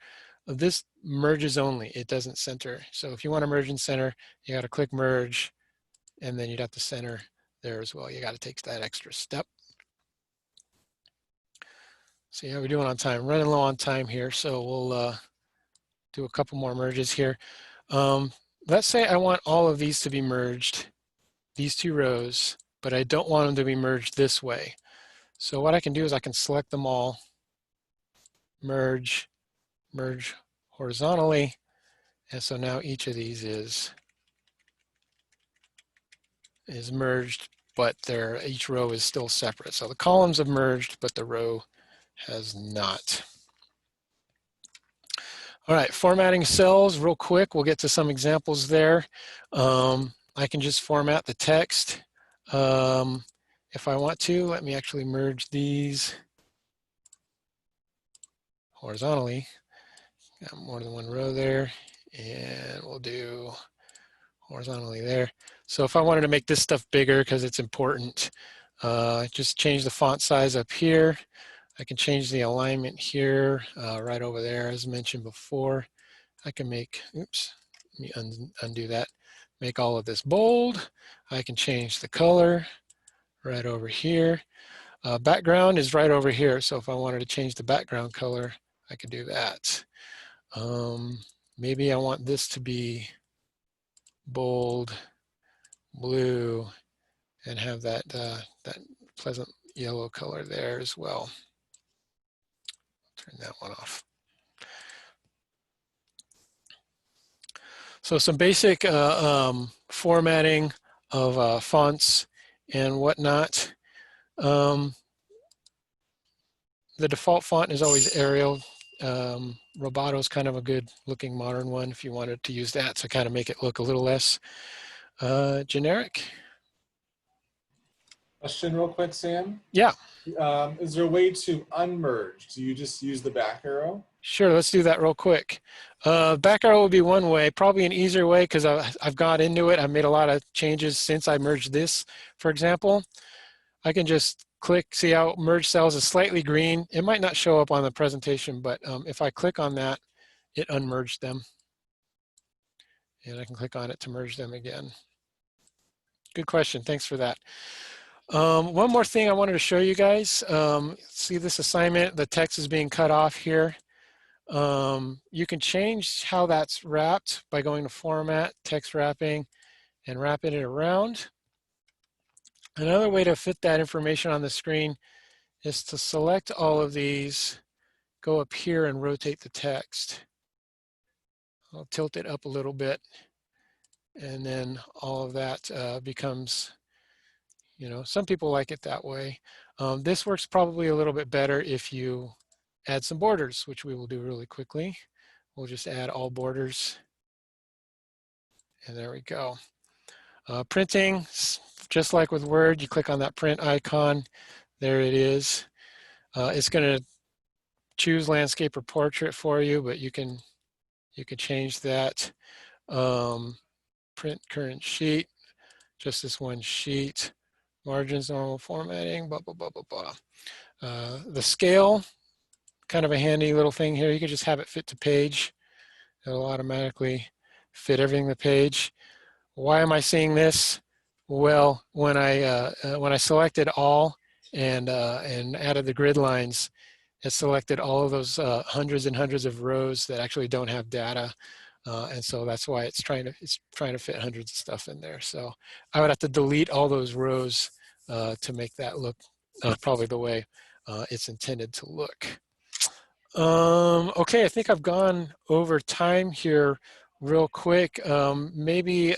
This merges only, it doesn't center. So if you want to merge and center, you got to click merge, and then you'd have to center there as well. You got to take that extra step. See how we're doing on time. Running low on time here, so we'll do a couple more merges here. Let's say I want all of these to be merged, these 2 rows, but I don't want them to be merged this way. So what I can do is I can select them all, merge, merge horizontally, and so now each of these is merged, but each row is still separate. So the columns have merged, but the row has not. All right, formatting cells real quick. We'll get to some examples there. I can just format the text. If I want to, let me actually merge these horizontally. Got more than one row there, and we'll do horizontally there. So if I wanted to make this stuff bigger because it's important, just change the font size up here. I can change the alignment here, right over there, as mentioned before. I can make, oops, let me undo that. Make all of this bold. I can change the color right over here. Background is right over here. So if I wanted to change the background color, I could do that. Maybe I want this to be bold blue and have that that pleasant yellow color there as well. Turn that one off. So some basic formatting of fonts and whatnot. The default font is always Arial. Roboto is kind of a good looking modern one if you wanted to use that to kind of make it look a little less generic. Question real quick, Sam. Yeah, Is there a way to unmerge? Do you just use the back arrow? sure. Let's do that real quick. Back arrow would be one way, probably an easier way because I've got into it. I've made a lot of changes since I merged this, for example. I can just click, see how merge cells is slightly green. It might not show up on the presentation, but if I click on that, it unmerged them. And I can click on it to merge them again. Good question, thanks for that. One more thing I wanted to show you guys. See this assignment, the text is being cut off here. You can change how that's wrapped by going to Format, Text Wrapping, and wrapping it around. Another way to fit that information on the screen is to select all of these, go up here and rotate the text. I'll tilt it up a little bit, and then all of that becomes, you know, some people like it that way. This works probably a little bit better if you add some borders, which we will do really quickly. We'll just add all borders, and there we go. Printing, just like with Word, you click on that print icon, there it is. It's going to choose landscape or portrait for you, but you can change that. Print current sheet, just this one sheet. Margins, normal formatting, blah, blah, blah, blah, blah. The scale, kind of a handy little thing here. You can just have it fit to page. It'll automatically fit everything to page. Why am I seeing this? Well, when I selected all and added the grid lines, it selected all of those hundreds and hundreds of rows that actually don't have data, and so that's why it's trying to fit hundreds of stuff in there. So I would have to delete all those rows to make that look probably the way it's intended to look. Okay, I think I've gone over time here real quick. Maybe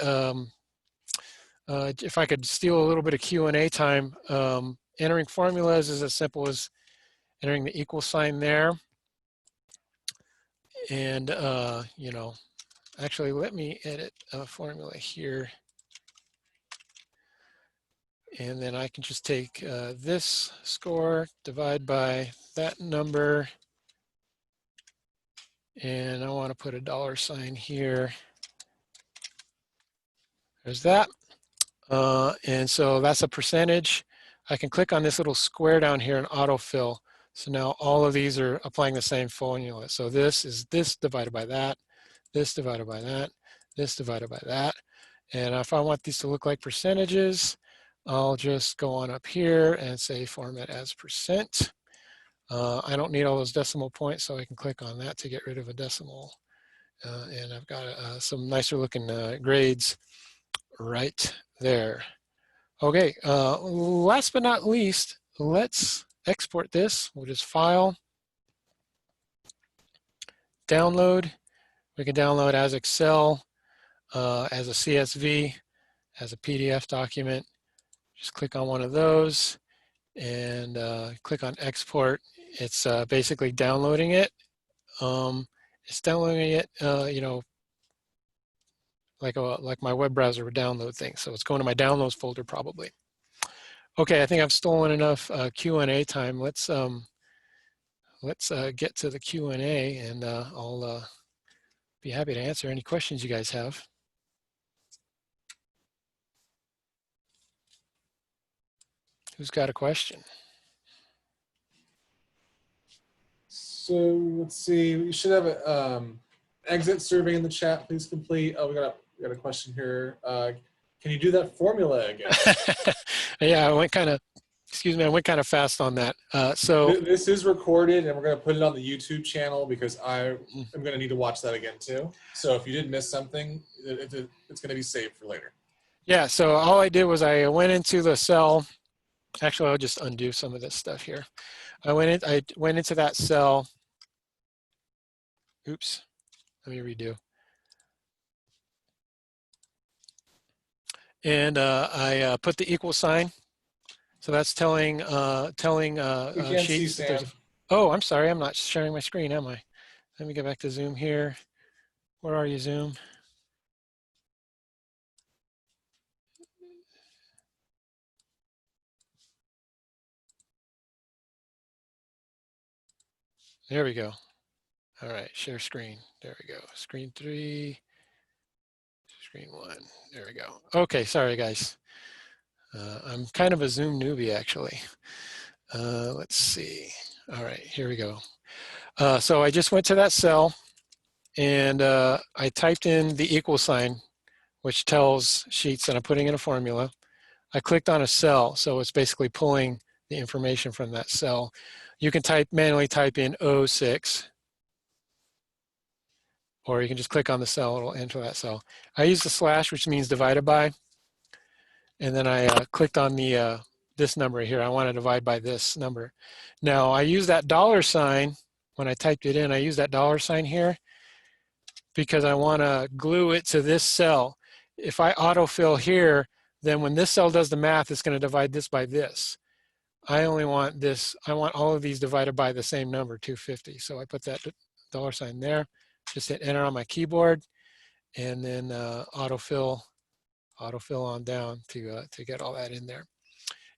if I could steal a little bit of Q&A time, entering formulas is as simple as entering the equal sign there. And, you know, actually let me edit a formula here. And then I can just take this score, divide by that number. And I want to put a $sign here. There's that. And so that's a percentage. I can click on this little square down here and autofill. So now all of these are applying the same formula. So this is this divided by that, this divided by that, this divided by that. And if I want these to look like percentages, I'll just go on up here and say format as percent. I don't need all those decimal points, so I can click on that to get rid of a decimal. And I've got some nicer looking grades right there. Okay, last but not least, let's export this. We'll just File, Download. We can download as Excel, as a CSV, as a PDF document. Just click on one of those and click on Export. It's basically downloading it. It's downloading it, you know, like my web browser would download things. So it's going to my downloads folder probably. Okay, I think I've stolen enough Q&A time. Let's get to the Q&A, and I'll be happy to answer any questions you guys have. Who's got a question? So let's see. We should have an exit survey in the chat. Please complete. Oh, we got a question here. Can you do that formula again? Yeah, I went kind of. Excuse me, I went kind of fast on that. So this is recorded, and we're going to put it on the YouTube channel because I am going to need to watch that again too. So if you did miss something, it's going to be saved for later. Yeah. So all I did was I went into the cell. Actually, I'll just undo some of this stuff here. I went into that cell. Oops. Let me redo. And I put the equal sign. So that's telling We can't see Sheets that there's Sam. a, oh, I'm sorry, I'm not sharing my screen, am I? Let me get back to Zoom here. Where are you, Zoom? There we go. All right, share screen. There we go. Screen 3, screen 1. There we go. Okay, sorry guys. I'm kind of a Zoom newbie actually. Let's see. All right, here we go. So I just went to that cell and I typed in the equal sign, which tells Sheets that I'm putting in a formula. I clicked on a cell, so it's basically pulling the information from that cell. You can manually type in 06, or you can just click on the cell, it'll enter that cell. I use the slash, which means divided by, and then I clicked on the this number here. I want to divide by this number. Now I use that dollar sign when I typed it in. I use that dollar sign here because I want to glue it to this cell. If I autofill here, then when this cell does the math, it's going to divide this by this. I only want this, I want all of these divided by the same number, 250. So I put that dollar sign there, just hit enter on my keyboard, and then autofill on down to get all that in there.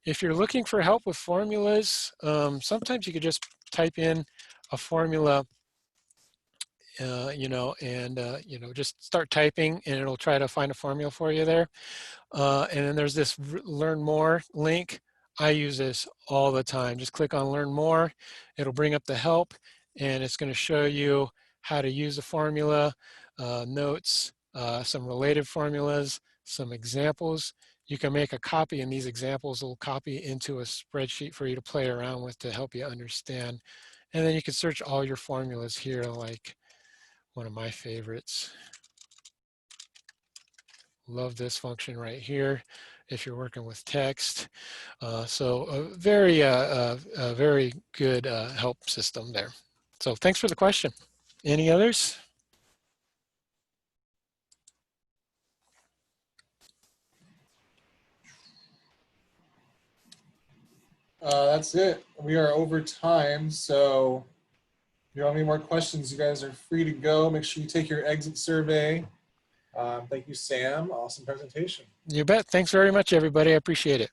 If you're looking for help with formulas, sometimes you could just type in a formula, you know, and you know, just start typing and it'll try to find a formula for you there. And then there's this learn more link. I use this all the time. Just click on learn more. It'll bring up the help and it's going to show you how to use the formula, notes, some related formulas, some examples. You can make a copy and these examples will copy into a spreadsheet for you to play around with to help you understand. And then you can search all your formulas here, like one of my favorites. Love this function right here if you're working with text. So a very good help system there. So thanks for the question. Any others? That's it. We are over time, so if you don't have any more questions, you guys are free to go. Make sure you take your exit survey. Thank you, Sam. Awesome presentation. You bet. Thanks very much, everybody. I appreciate it.